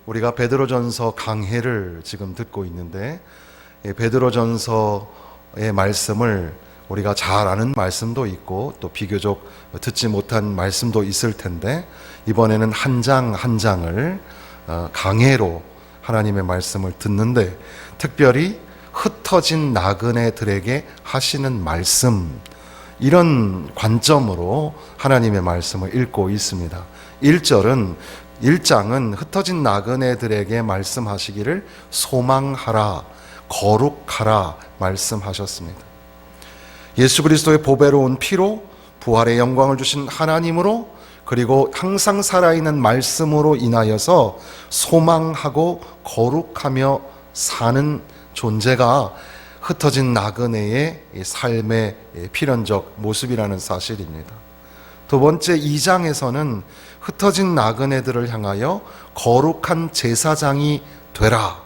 우리가 베드로전서 강해를 지금 듣고 있는데, 베드로전서의 말씀을 우리가 잘 아는 말씀도 있고 또 비교적 듣지 못한 말씀도 있을 텐데, 이번에는 한 장 한 장을 강해로 하나님의 말씀을 듣는데, 특별히 흩어진 나그네들에게 하시는 말씀, 이런 관점으로 하나님의 말씀을 읽고 있습니다. 1장은 흩어진 나그네들에게 말씀하시기를 소망하라, 거룩하라 말씀하셨습니다. 예수 그리스도의 보배로운 피로 부활의 영광을 주신 하나님으로, 그리고 항상 살아있는 말씀으로 인하여서 소망하고 거룩하며 사는 존재가 흩어진 나그네의 삶의 필연적 모습이라는 사실입니다. 두 번째, 2장에서는 흩어진 나그네들을 향하여 거룩한 제사장이 되라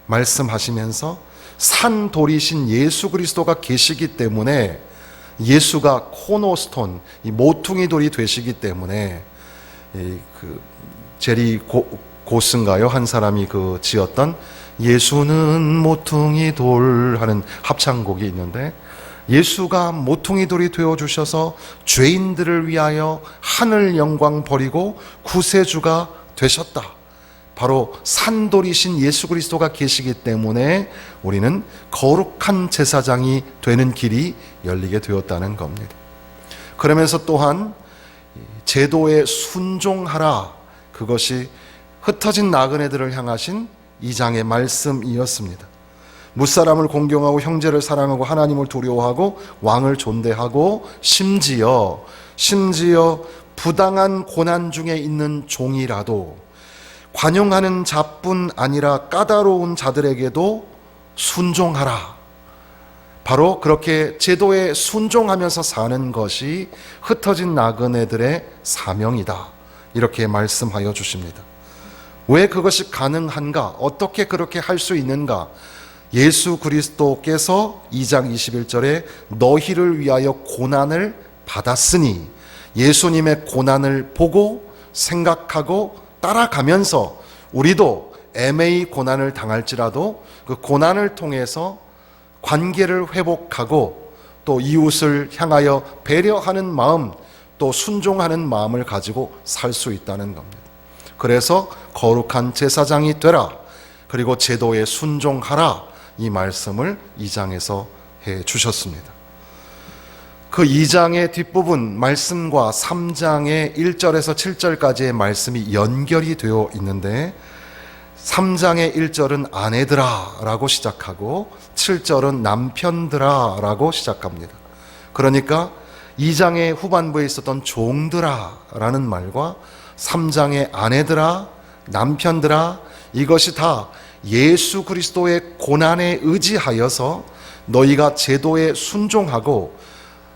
말씀하시면서 산돌이신 예수 그리스도가 계시기 때문에, 예수가 코너스톤, 이 모퉁이 돌이 되시기 때문에, 제리 고스인가요? 한 사람이 지었던 예수는 모퉁이 돌 하는 합창곡이 있는데, 예수가 모퉁이 돌이 되어주셔서 죄인들을 위하여 하늘 영광 버리고 구세주가 되셨다. 바로 산돌이신 예수 그리스도가 계시기 때문에 우리는 거룩한 제사장이 되는 길이 열리게 되었다는 겁니다. 그러면서 또한 제도에 순종하라, 그것이 흩어진 나그네들을 향하신 2장의 말씀이었습니다. 무사람을 공경하고 형제를 사랑하고 하나님을 두려워하고 왕을 존대하고 심지어 부당한 고난 중에 있는 종이라도 관용하는 자뿐 아니라 까다로운 자들에게도 순종하라. 바로 그렇게 제도에 순종하면서 사는 것이 흩어진 나그네들의 사명이다, 이렇게 말씀하여 주십니다. 왜 그것이 가능한가? 어떻게 그렇게 할 수 있는가? 예수 그리스도께서 2장 21절에 너희를 위하여 고난을 받았으니, 예수님의 고난을 보고 생각하고 따라가면서 우리도 애매히 고난을 당할지라도 그 고난을 통해서 관계를 회복하고 또 이웃을 향하여 배려하는 마음, 또 순종하는 마음을 가지고 살 수 있다는 겁니다. 그래서 거룩한 제사장이 되라, 그리고 제도에 순종하라, 이 말씀을 2장에서 해 주셨습니다. 그 2장의 뒷부분 말씀과 3장의 1절에서 7절까지의 말씀이 연결이 되어 있는데, 3장의 1절은 아내들아 라고 시작하고 7절은 남편들아 라고 시작합니다. 그러니까 2장의 후반부에 있었던 종들아 라는 말과 3장의 아내들아, 남편들아, 이것이 다 예수 그리스도의 고난에 의지하여서 너희가 제도에 순종하고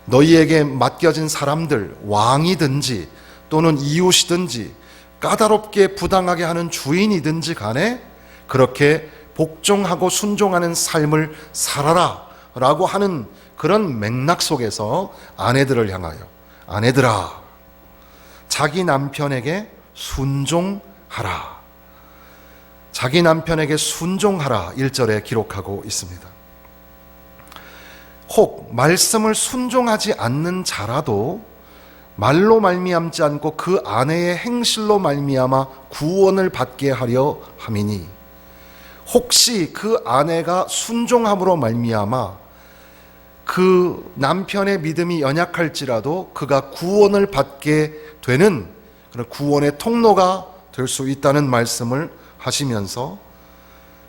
너희에게 맡겨진 사람들, 왕이든지 또는 이웃이든지 까다롭게 부당하게 하는 주인이든지 간에 그렇게 복종하고 순종하는 삶을 살아라 라고 하는 그런 맥락 속에서 아내들을 향하여, 아내들아, 자기 남편에게 순종하라, 자기 남편에게 순종하라 1절에 기록하고 있습니다. 혹 말씀을 순종하지 않는 자라도 말로 말미암지 않고 그 아내의 행실로 말미암아 구원을 받게 하려 함이니, 혹시 그 아내가 순종함으로 말미암아 그 남편의 믿음이 연약할지라도 그가 구원을 받게 되는 그런 구원의 통로가 될 수 있다는 말씀을 하시면서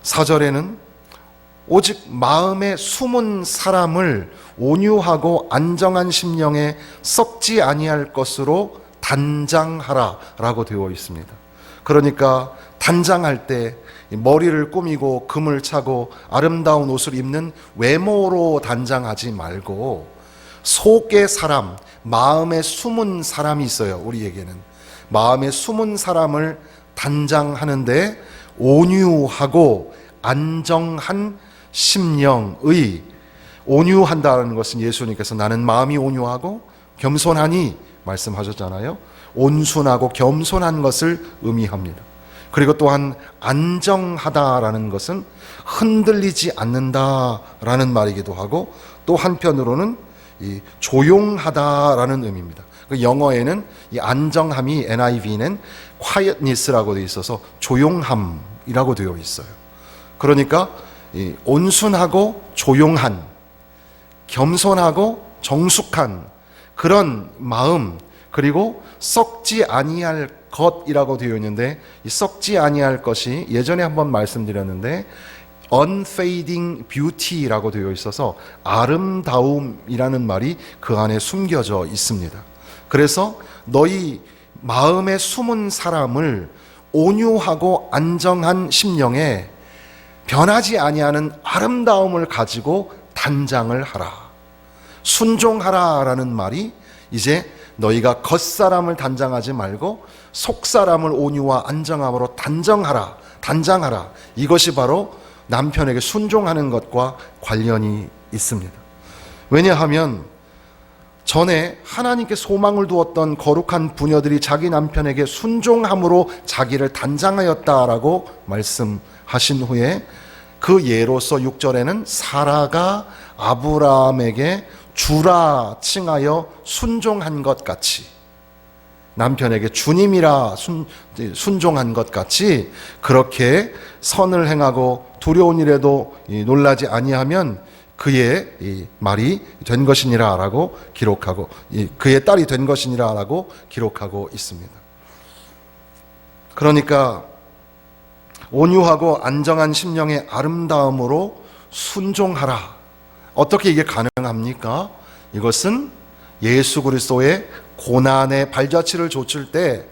4절에는 오직 마음에 숨은 사람을 온유하고 안정한 심령에 썩지 아니할 것으로 단장하라 라고 되어 있습니다. 그러니까 단장할 때 머리를 꾸미고 금을 차고 아름다운 옷을 입는 외모로 단장하지 말고 속의 사람, 마음에 숨은 사람이 있어요. 우리에게는 마음에 숨은 사람을 단장하는데 온유하고 안정한 심령의, 온유한다는 것은 예수님께서 나는 마음이 온유하고 겸손하니 말씀하셨잖아요. 온순하고 겸손한 것을 의미합니다. 그리고 또한 안정하다라는 것은 흔들리지 않는다라는 말이기도 하고, 또 한편으로는 이 조용하다라는 의미입니다. 그 영어에는 이 안정함이 NIV는 quietness라고 되어 있어서 조용함이라고 되어 있어요. 그러니까 이 온순하고 조용한, 겸손하고 정숙한 그런 마음, 그리고 썩지 아니할 것이라고 되어 있는데, 이 썩지 아니할 것이 예전에 한번 말씀드렸는데 unfading beauty라고 되어 있어서 아름다움이라는 말이 그 안에 숨겨져 있습니다. 그래서 너희 마음에 숨은 사람을 온유하고 안정한 심령에 변하지 아니하는 아름다움을 가지고 단장을 하라, 순종하라라는 말이 이제 너희가 겉사람을 단장하지 말고 속사람을 온유와 안정함으로 단장하라. 이것이 바로 남편에게 순종하는 것과 관련이 있습니다. 왜냐하면 전에 하나님께 소망을 두었던 거룩한 부녀들이 자기 남편에게 순종함으로 자기를 단장하였다라고 말씀하신 후에, 그 예로서 6절에는 사라가 아브라함에게 주라 칭하여 순종한 것 같이, 남편에게 주님이라 순종한 것 같이 그렇게 선을 행하고 두려운 일에도 놀라지 아니하면 그의 말이 된 것이니라라고 기록하고, 그의 딸이 된 것이니라라고 기록하고 있습니다. 그러니까 온유하고 안정한 심령의 아름다움으로 순종하라. 어떻게 이게 가능합니까? 이것은 예수 그리스도의 고난의 발자취를 좇을 때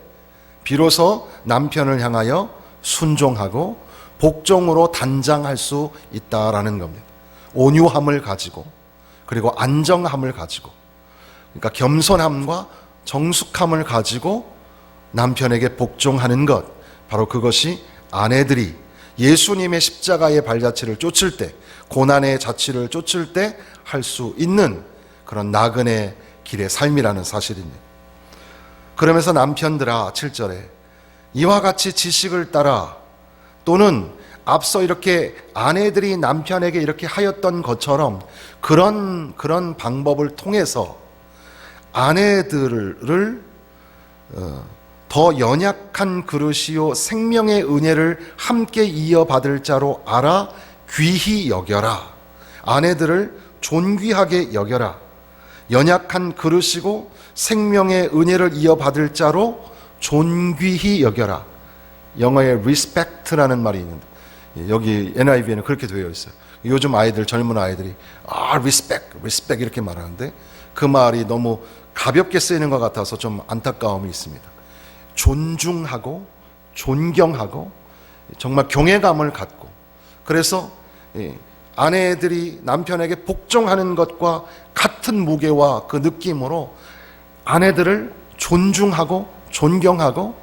비로소 남편을 향하여 순종하고 복종으로 단장할 수 있다라는 겁니다. 온유함을 가지고, 그리고 안정함을 가지고, 그러니까 겸손함과 정숙함을 가지고 남편에게 복종하는 것, 바로 그것이 아내들이 예수님의 십자가의 발자취를 쫓을 때, 고난의 자취를 쫓을 때 할 수 있는 그런 나그네 길의 삶이라는 사실입니다. 그러면서 남편들아, 7절에 이와 같이 지식을 따라, 또는 앞서 이렇게 아내들이 남편에게 이렇게 하였던 것처럼 그런 방법을 통해서 아내들을 더 연약한 그릇이요 생명의 은혜를 함께 이어받을 자로 알아 귀히 여겨라. 아내들을 존귀하게 여겨라. 연약한 그릇이고 생명의 은혜를 이어받을 자로 존귀히 여겨라. 영어에 respect라는 말이 있는데 여기 NIV에는 그렇게 되어 있어요. 요즘 아이들, 젊은 아이들이 respect 이렇게 말하는데 그 말이 너무 가볍게 쓰이는 것 같아서 좀 안타까움이 있습니다. 존중하고 존경하고 정말 경외감을 갖고, 그래서 아내들이 남편에게 복종하는 것과 같은 무게와 그 느낌으로 아내들을 존중하고 존경하고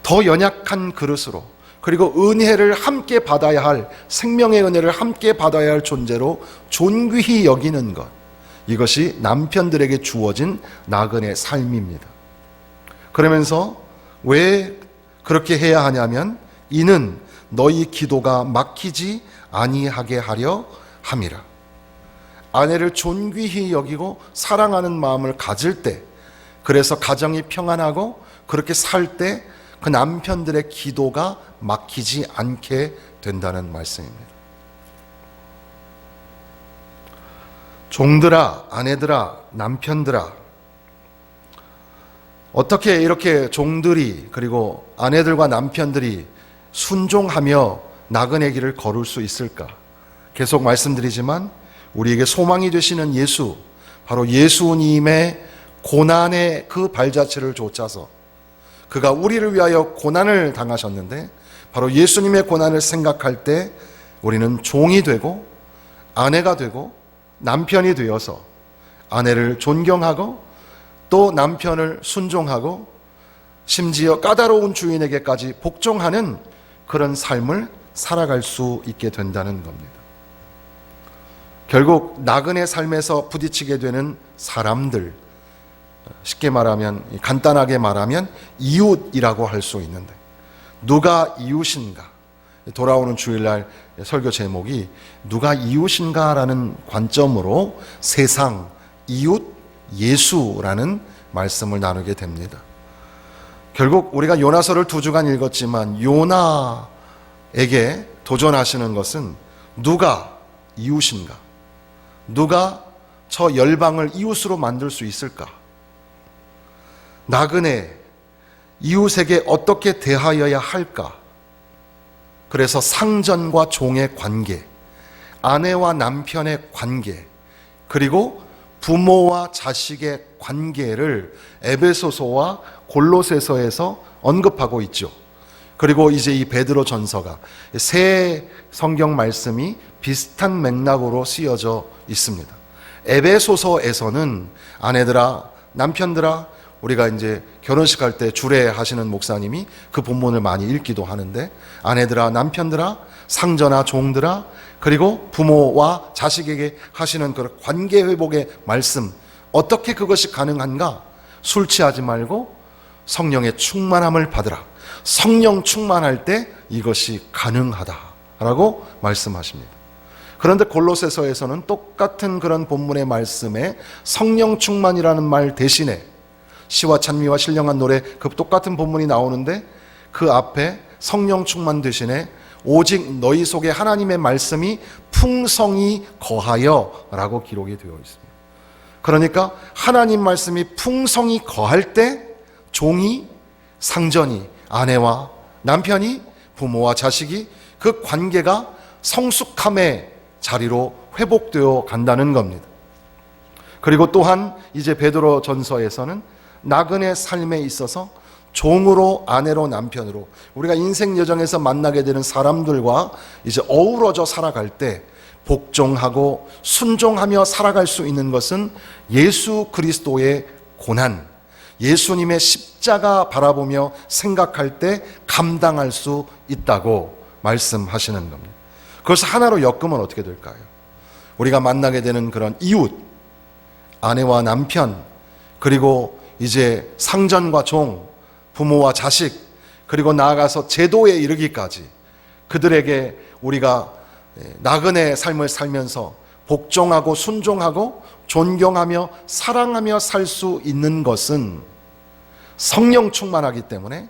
더 연약한 그릇으로, 그리고 은혜를 함께 받아야 할, 생명의 은혜를 함께 받아야 할 존재로 존귀히 여기는 것, 이것이 남편들에게 주어진 나그네 삶입니다. 그러면서 왜 그렇게 해야 하냐면 이는 너희 기도가 막히지 아니하게 하려 함이라. 아내를 존귀히 여기고 사랑하는 마음을 가질 때, 그래서 가정이 평안하고 그렇게 살 때 그 남편들의 기도가 막히지 않게 된다는 말씀입니다. 종들아, 아내들아, 남편들아, 어떻게 이렇게 종들이, 그리고 아내들과 남편들이 순종하며 나그네 길을 걸을 수 있을까? 계속 말씀드리지만 우리에게 소망이 되시는 예수, 바로 예수님의 고난의 그 발자취를 좇아서 그가 우리를 위하여 고난을 당하셨는데, 바로 예수님의 고난을 생각할 때 우리는 종이 되고 아내가 되고 남편이 되어서 아내를 존경하고 또 남편을 순종하고 심지어 까다로운 주인에게까지 복종하는 그런 삶을 살아갈 수 있게 된다는 겁니다. 결국 나그네 삶에서 부딪히게 되는 사람들, 쉽게 말하면, 간단하게 말하면 이웃이라고 할 수 있는데, 누가 이웃인가? 돌아오는 주일날 설교 제목이 누가 이웃인가라는 관점으로 세상, 이웃, 예수라는 말씀을 나누게 됩니다. 결국 우리가 요나서를 2주간 읽었지만 요나에게 도전하시는 것은 누가 이웃인가? 누가 저 열방을 이웃으로 만들 수 있을까? 나그네 이웃에게 어떻게 대하여야 할까? 그래서 상전과 종의 관계, 아내와 남편의 관계, 그리고 부모와 자식의 관계를 에베소서와 골로새서에서 언급하고 있죠. 그리고 이제 이 베드로 전서가 세 성경 말씀이 비슷한 맥락으로 쓰여져 있습니다. 에베소서에서는 아내들아, 남편들아, 우리가 이제 결혼식 할 때 주례하시는 목사님이 그 본문을 많이 읽기도 하는데, 아내들아, 남편들아, 상전아, 종들아, 그리고 부모와 자식에게 하시는 그 관계 회복의 말씀, 어떻게 그것이 가능한가? 술 취하지 말고 성령의 충만함을 받으라. 성령 충만할 때 이것이 가능하다라고 말씀하십니다. 그런데 골로새서에서는 똑같은 그런 본문의 말씀에 성령 충만이라는 말 대신에 시와 찬미와 신령한 노래, 그 똑같은 본문이 나오는데 그 앞에 성령 충만 대신에 오직 너희 속에 하나님의 말씀이 풍성히 거하여 라고 기록이 되어 있습니다. 그러니까 하나님 말씀이 풍성히 거할 때 종이, 상전이, 아내와 남편이, 부모와 자식이 그 관계가 성숙함의 자리로 회복되어 간다는 겁니다. 그리고 또한 이제 베드로 전서에서는 나그네 삶에 있어서 종으로, 아내로, 남편으로 우리가 인생 여정에서 만나게 되는 사람들과 이제 어우러져 살아갈 때 복종하고 순종하며 살아갈 수 있는 것은 예수 그리스도의 고난, 예수님의 십자가 바라보며 생각할 때 감당할 수 있다고 말씀하시는 겁니다. 그것을 하나로 엮으면 어떻게 될까요? 우리가 만나게 되는 그런 이웃, 아내와 남편, 그리고 이제 상전과 종, 부모와 자식, 그리고 나아가서 제도에 이르기까지 그들에게 우리가 나그네 삶을 살면서 복종하고 순종하고 존경하며 사랑하며 살 수 있는 것은 성령 충만하기 때문에,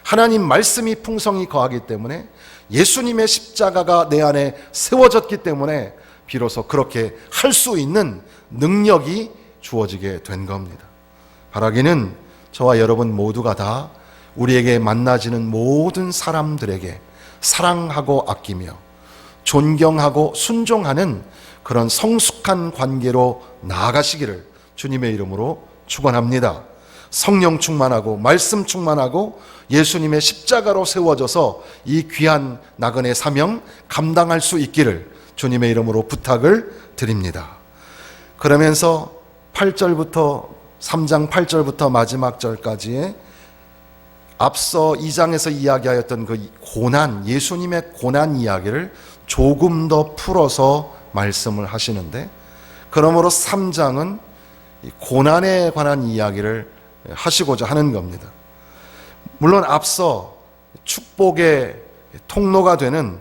하나님 말씀이 풍성히 거하기 때문에, 예수님의 십자가가 내 안에 세워졌기 때문에 비로소 그렇게 할 수 있는 능력이 주어지게 된 겁니다. 바라기는 저와 여러분 모두가 다 우리에게 만나지는 모든 사람들에게 사랑하고 아끼며 존경하고 순종하는 그런 성숙한 관계로 나아가시기를 주님의 이름으로 축원합니다. 성령 충만하고 말씀 충만하고 예수님의 십자가로 세워져서 이 귀한 나그네 사명 감당할 수 있기를 주님의 이름으로 부탁을 드립니다. 그러면서 8절부터 3장 8절부터 마지막 절까지의 앞서 2장에서 이야기하였던 그 고난, 예수님의 고난 이야기를 조금 더 풀어서 말씀을 하시는데, 그러므로 3장은 고난에 관한 이야기를 하시고자 하는 겁니다. 물론 앞서 축복의 통로가 되는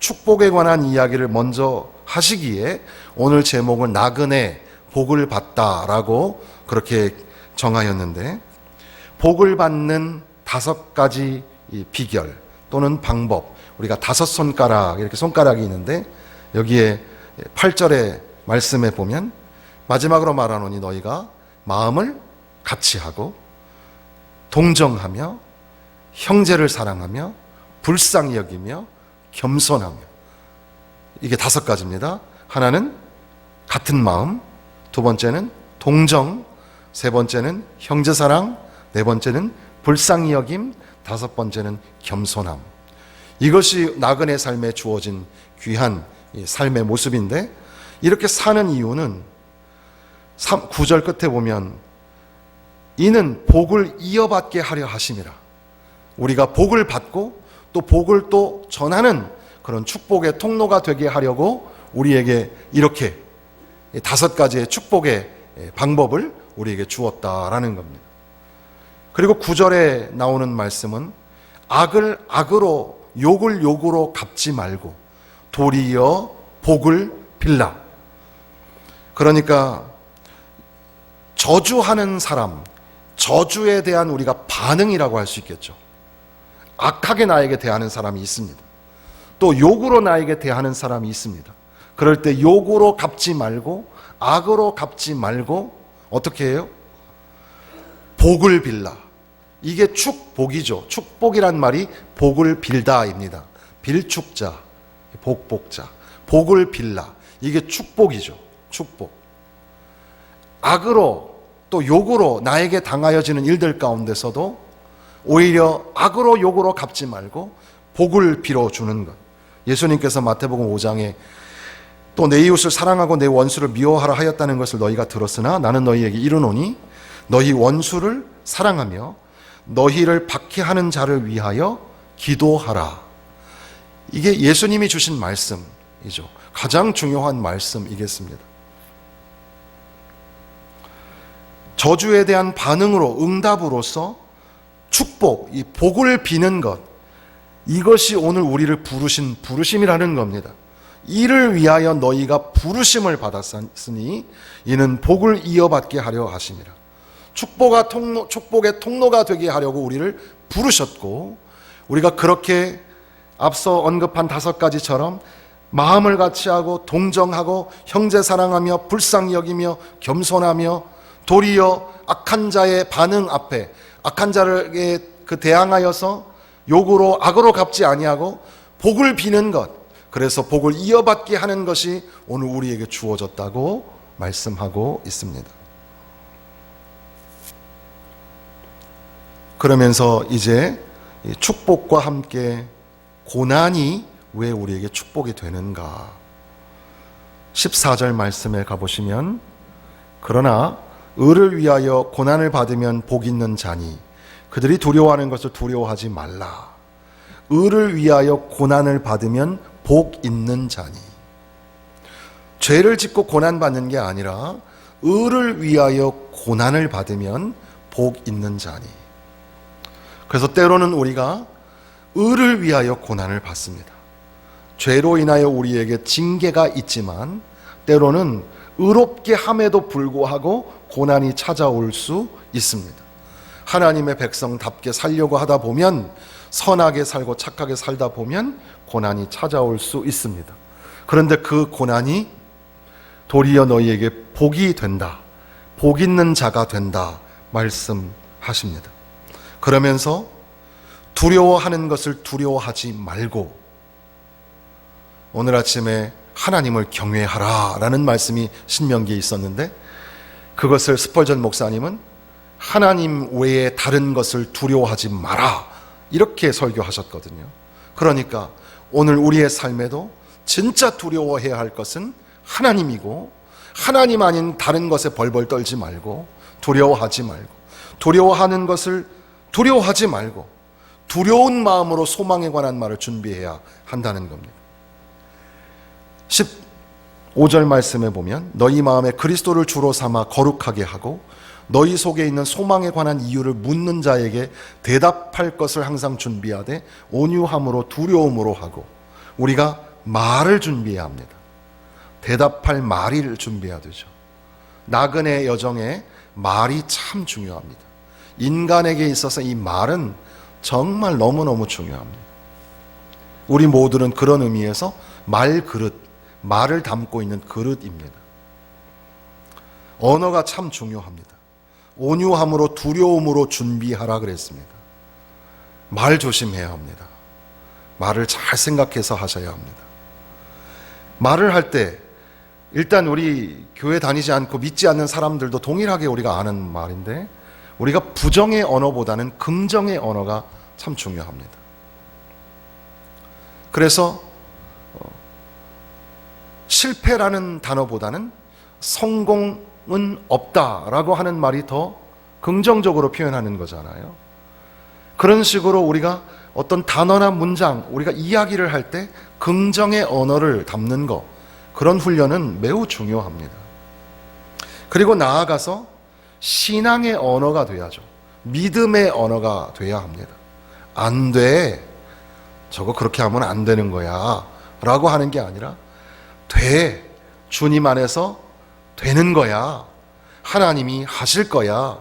축복에 관한 이야기를 먼저 하시기에 오늘 제목은 나그네 복을 받다라고 그렇게 정하였는데, 복을 받는 5가지 비결 또는 방법, 우리가 5손가락, 이렇게 손가락이 있는데 여기에 8절의 말씀에 보면 마지막으로 말하노니 너희가 마음을 같이 하고 동정하며 형제를 사랑하며 불쌍히 여기며 겸손하며, 이게 5가지입니다. 하나는 같은 마음, 두 번째는 동정, 세 번째는 형제사랑, 네 번째는 불쌍히 여김, 5번째는 겸손함. 이것이 나그네 삶에 주어진 귀한 삶의 모습인데, 이렇게 사는 이유는 9절 끝에 보면 이는 복을 이어받게 하려 하심이라. 우리가 복을 받고 또 복을 또 전하는 그런 축복의 통로가 되게 하려고 우리에게 이렇게 5가지의 축복의 방법을 우리에게 주었다라는 겁니다. 그리고 9절에 나오는 말씀은 악을 악으로, 욕을 욕으로 갚지 말고 도리어 복을 빌라. 그러니까 저주하는 사람, 저주에 대한 우리가 반응이라고 할 수 있겠죠. 악하게 나에게 대하는 사람이 있습니다. 또 욕으로 나에게 대하는 사람이 있습니다. 그럴 때 욕으로 갚지 말고, 악으로 갚지 말고 어떻게 해요? 복을 빌라. 이게 축복이죠. 축복이란 말이 복을 빌다입니다. 빌축자, 복복자. 복을 빌라. 이게 축복이죠. 축복. 악으로 또 욕으로 나에게 당하여지는 일들 가운데서도 오히려 악으로 욕으로 갚지 말고 복을 빌어주는 것. 예수님께서 마태복음 5장에 또 내 이웃을 사랑하고 내 원수를 미워하라 하였다는 것을 너희가 들었으나 나는 너희에게 이르노니 너희 원수를 사랑하며 너희를 박해하는 자를 위하여 기도하라. 이게 예수님이 주신 말씀이죠. 가장 중요한 말씀이겠습니다. 저주에 대한 반응으로, 응답으로서 축복, 이 복을 비는 것, 이것이 오늘 우리를 부르신 부르심이라는 겁니다. 이를 위하여 너희가 부르심을 받았으니 이는 복을 이어받게 하려 하심이라. 축복의 통로가 되게 하려고 우리를 부르셨고, 우리가 그렇게 앞서 언급한 5가지처럼 마음을 같이하고 동정하고 형제 사랑하며 불쌍히 여기며 겸손하며 도리어 악한 자의 반응 앞에 악한 자에게 대항하여서 욕으로 악으로 갚지 아니하고 복을 비는 것, 그래서 복을 이어받게 하는 것이 오늘 우리에게 주어졌다고 말씀하고 있습니다. 그러면서 이제 축복과 함께 고난이 왜 우리에게 축복이 되는가? 14절 말씀에 가보시면 그러나 의를 위하여 고난을 받으면 복 있는 자니 그들이 두려워하는 것을 두려워하지 말라. 의를 위하여 고난을 받으면 복 있는 자니. 죄를 짓고 고난받는 게 아니라 의를 위하여 고난을 받으면 복 있는 자니. 그래서 때로는 우리가 의를 위하여 고난을 받습니다. 죄로 인하여 우리에게 징계가 있지만 때로는 의롭게 함에도 불구하고 고난이 찾아올 수 있습니다. 하나님의 백성답게 살려고 하다 보면, 선하게 살고 착하게 살다 보면 고난이 찾아올 수 있습니다. 그런데 그 고난이 도리어 너희에게 복이 된다, 복 있는 자가 된다 말씀하십니다. 그러면서 두려워하는 것을 두려워하지 말고, 오늘 아침에 하나님을 경외하라 라는 말씀이 신명기에 있었는데, 그것을 스펄전 목사님은 하나님 외에 다른 것을 두려워하지 마라 이렇게 설교하셨거든요. 그러니까 오늘 우리의 삶에도 진짜 두려워해야 할 것은 하나님이고, 하나님 아닌 다른 것에 벌벌 떨지 말고, 두려워하지 말고, 두려워하는 것을 두려워하지 말고 두려운 마음으로 소망에 관한 말을 준비해야 한다는 겁니다. 15절 말씀에 보면 너희 마음에 그리스도를 주로 삼아 거룩하게 하고 너희 속에 있는 소망에 관한 이유를 묻는 자에게 대답할 것을 항상 준비하되 온유함으로 두려움으로 하고, 우리가 말을 준비해야 합니다. 대답할 말을 준비해야 되죠. 나그네 여정에 말이 참 중요합니다. 인간에게 있어서 이 말은 정말 너무너무 중요합니다. 우리 모두는 그런 의미에서 말 그릇, 말을 담고 있는 그릇입니다. 언어가 참 중요합니다. 온유함으로 두려움으로 준비하라 그랬습니다. 말 조심해야 합니다. 말을 잘 생각해서 하셔야 합니다. 말을 할 때 일단 우리 교회 다니지 않고 믿지 않는 사람들도 동일하게 우리가 아는 말인데, 우리가 부정의 언어보다는 긍정의 언어가 참 중요합니다. 그래서 실패라는 단어보다는 성공은 없다라고 하는 말이 더 긍정적으로 표현하는 거잖아요. 그런 식으로 우리가 어떤 단어나 문장, 우리가 이야기를 할 때 긍정의 언어를 담는 것, 그런 훈련은 매우 중요합니다. 그리고 나아가서 신앙의 언어가 돼야죠. 믿음의 언어가 돼야 합니다. 안 돼. 저거 그렇게 하면 안 되는 거야. 라고 하는 게 아니라 돼. 주님 안에서 되는 거야. 하나님이 하실 거야.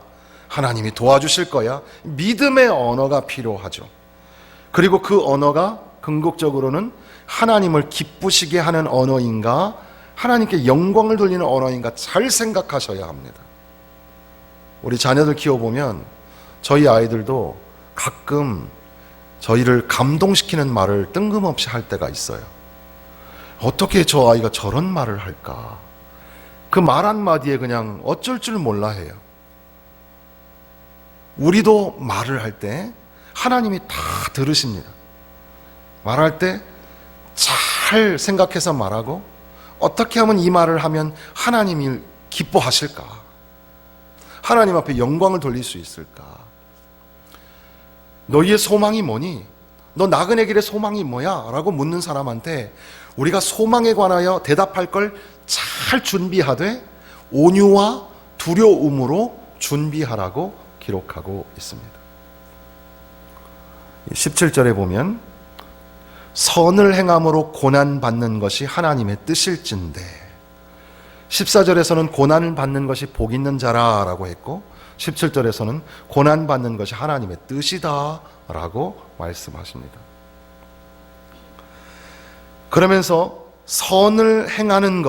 하나님이 도와주실 거야. 믿음의 언어가 필요하죠. 그리고 그 언어가 궁극적으로는 하나님을 기쁘시게 하는 언어인가, 하나님께 영광을 돌리는 언어인가 잘 생각하셔야 합니다. 우리 자녀들 키워보면 저희 아이들도 가끔 저희를 감동시키는 말을 뜬금없이 할 때가 있어요. 어떻게 저 아이가 저런 말을 할까? 그 말 한마디에 그냥 어쩔 줄 몰라 해요. 우리도 말을 할 때 하나님이 다 들으십니다. 말할 때 잘 생각해서 말하고, 어떻게 하면 이 말을 하면 하나님이 기뻐하실까? 하나님 앞에 영광을 돌릴 수 있을까? 너희의 소망이 뭐니? 너 나그네 길의 소망이 뭐야? 라고 묻는 사람한테 우리가 소망에 관하여 대답할 걸 잘 준비하되 온유와 두려움으로 준비하라고 기록하고 있습니다. 17절에 보면 선을 행함으로 고난받는 것이 하나님의 뜻일진데, 14절에서는 고난을 받는 것이 복 있는 자라라고 했고 17절에서는 고난받는 것이 하나님의 뜻이다라고 말씀하십니다. 그러면서 선을 행하는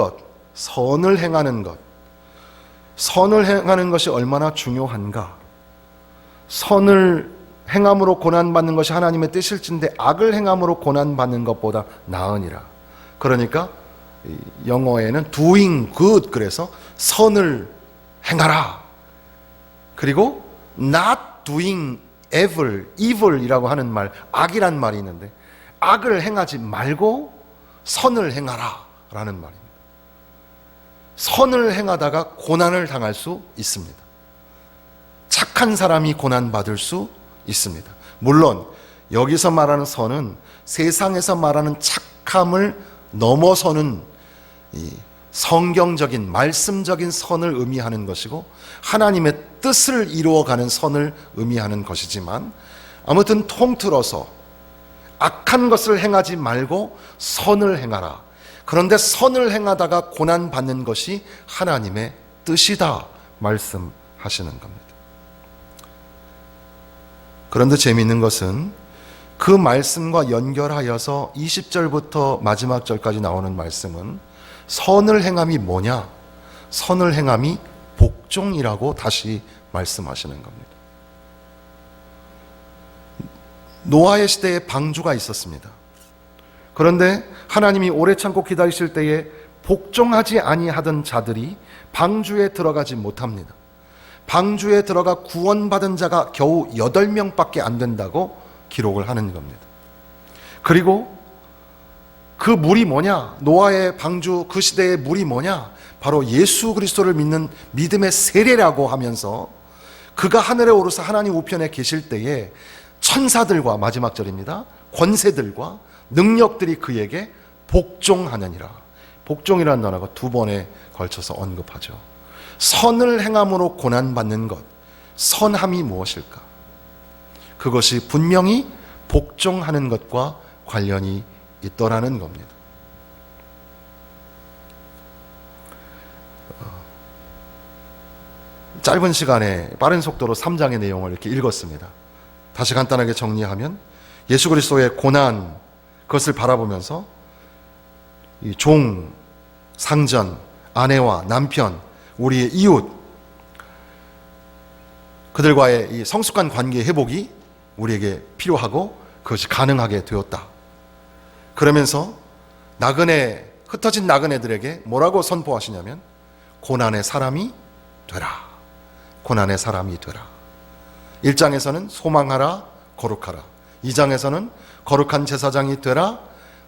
것이 얼마나 중요한가? 선을 행함으로 고난받는 것이 하나님의 뜻일진데 악을 행함으로 고난받는 것보다 나으니라. 그러니까 영어에는 doing good, 그래서 선을 행하라. 그리고 not doing evil이라고 하는 말, 악이란 말이 있는데 악을 행하지 말고 선을 행하라 라는 말입니다. 선을 행하다가 고난을 당할 수 있습니다. 착한 사람이 고난받을 수 있습니다. 물론 여기서 말하는 선은 세상에서 말하는 착함을 넘어서는 이 성경적인 말씀적인 선을 의미하는 것이고 하나님의 뜻을 이루어가는 선을 의미하는 것이지만, 아무튼 통틀어서 악한 것을 행하지 말고 선을 행하라. 그런데 선을 행하다가 고난받는 것이 하나님의 뜻이다 말씀하시는 겁니다. 그런데 재미있는 것은 그 말씀과 연결하여서 20절부터 마지막 절까지 나오는 말씀은 선을 행함이 뭐냐? 선을 행함이 복종이라고 다시 말씀하시는 겁니다. 노아의 시대에 방주가 있었습니다. 그런데 하나님이 오래 참고 기다리실 때에 복종하지 아니하던 자들이 방주에 들어가지 못합니다. 방주에 들어가 구원받은 자가 겨우 8명밖에 안 된다고 기록을 하는 겁니다. 그리고 그 물이 뭐냐? 노아의 방주 그 시대의 물이 뭐냐? 바로 예수 그리스도를 믿는 믿음의 세례라고 하면서 그가 하늘에 오르사 하나님 우편에 계실 때에 천사들과, 마지막 절입니다, 권세들과 능력들이 그에게 복종하느니라. 복종이라는 단어가 2번에 걸쳐서 언급하죠. 선을 행함으로 고난받는 것, 선함이 무엇일까? 그것이 분명히 복종하는 것과 관련이 있더라는 겁니다. 짧은 시간에 빠른 속도로 3장의 내용을 이렇게 읽었습니다. 다시 간단하게 정리하면 예수 그리스도의 고난, 그것을 바라보면서 이 종, 상전, 아내와 남편, 우리의 이웃, 그들과의 이 성숙한 관계 회복이 우리에게 필요하고 그것이 가능하게 되었다. 그러면서 흩어진 나그네들에게 뭐라고 선포하시냐면 고난의 사람이 되라. 고난의 사람이 되라. 1장에서는 소망하라, 거룩하라. 2장에서는 거룩한 제사장이 되라,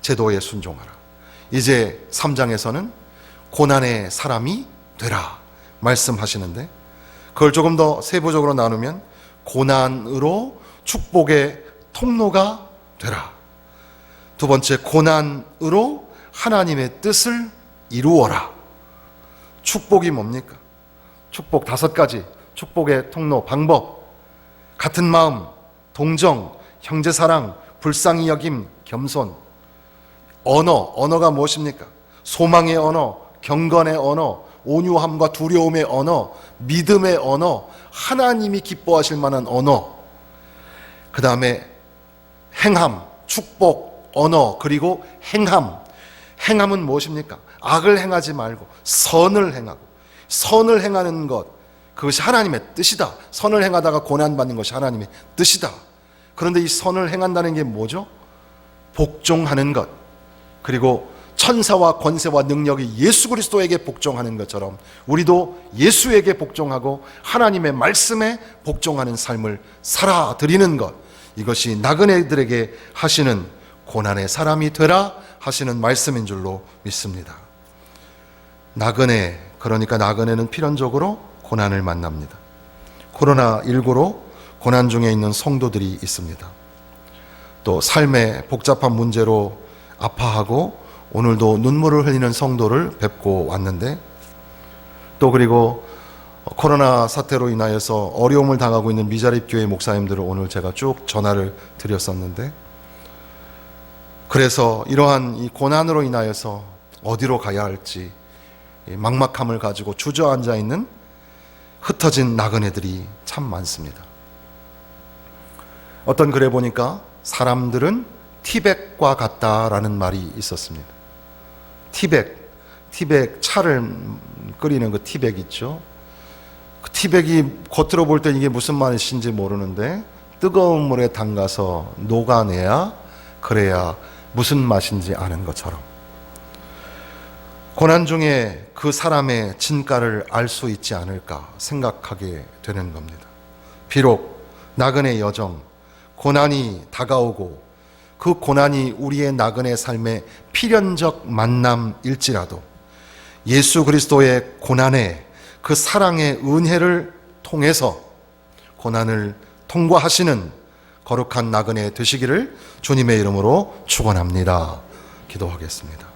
제도에 순종하라. 이제 3장에서는 고난의 사람이 되라 말씀하시는데, 그걸 조금 더 세부적으로 나누면 고난으로 축복의 통로가 되라. 두 번째, 고난으로 하나님의 뜻을 이루어라. 축복이 뭡니까? 축복 5가지, 축복의 통로, 방법, 같은 마음, 동정, 형제사랑, 불쌍히 여김, 겸손. 언어가 무엇입니까? 소망의 언어, 경건의 언어, 온유함과 두려움의 언어, 믿음의 언어, 하나님이 기뻐하실 만한 언어. 그 다음에 행함, 축복, 언어, 그리고 행함. 행함은 무엇입니까? 악을 행하지 말고 선을 행하고, 선을 행하는 것, 그것이 하나님의 뜻이다. 선을 행하다가 고난받는 것이 하나님의 뜻이다. 그런데 이 선을 행한다는 게 뭐죠? 복종하는 것. 그리고 천사와 권세와 능력이 예수 그리스도에게 복종하는 것처럼 우리도 예수에게 복종하고 하나님의 말씀에 복종하는 삶을 살아드리는 것. 이것이 나그네들에게 하시는 고난의 사람이 되라 하시는 말씀인 줄로 믿습니다. 나그네, 그러니까 나그네는 필연적으로 고난을 만납니다. 코로나19로 고난 중에 있는 성도들이 있습니다. 또 삶의 복잡한 문제로 아파하고 오늘도 눈물을 흘리는 성도를 뵙고 왔는데, 또 그리고 코로나 사태로 인하여서 어려움을 당하고 있는 미자립 교회 목사님들을 오늘 제가 쭉 전화를 드렸었는데, 그래서 이러한 이 고난으로 인하여서 어디로 가야 할지 막막함을 가지고 주저앉아 있는 흩어진 나그네들이 참 많습니다. 어떤 글에 보니까 사람들은 티백과 같다라는 말이 있었습니다. 티백, 차를 끓이는 그 티백 있죠. 그 티백이 겉으로 볼 때 이게 무슨 말인지 모르는데 뜨거운 물에 담가서 녹아내야, 그래야 무슨 맛인지 아는 것처럼 고난 중에 그 사람의 진가를 알 수 있지 않을까 생각하게 되는 겁니다. 비록 나그네 여정, 고난이 다가오고 그 고난이 우리의 나그네 삶의 필연적 만남일지라도 예수 그리스도의 고난에 그 사랑의 은혜를 통해서 고난을 통과하시는 거룩한 나그네 되시기를 주님의 이름으로 축원합니다. 기도하겠습니다.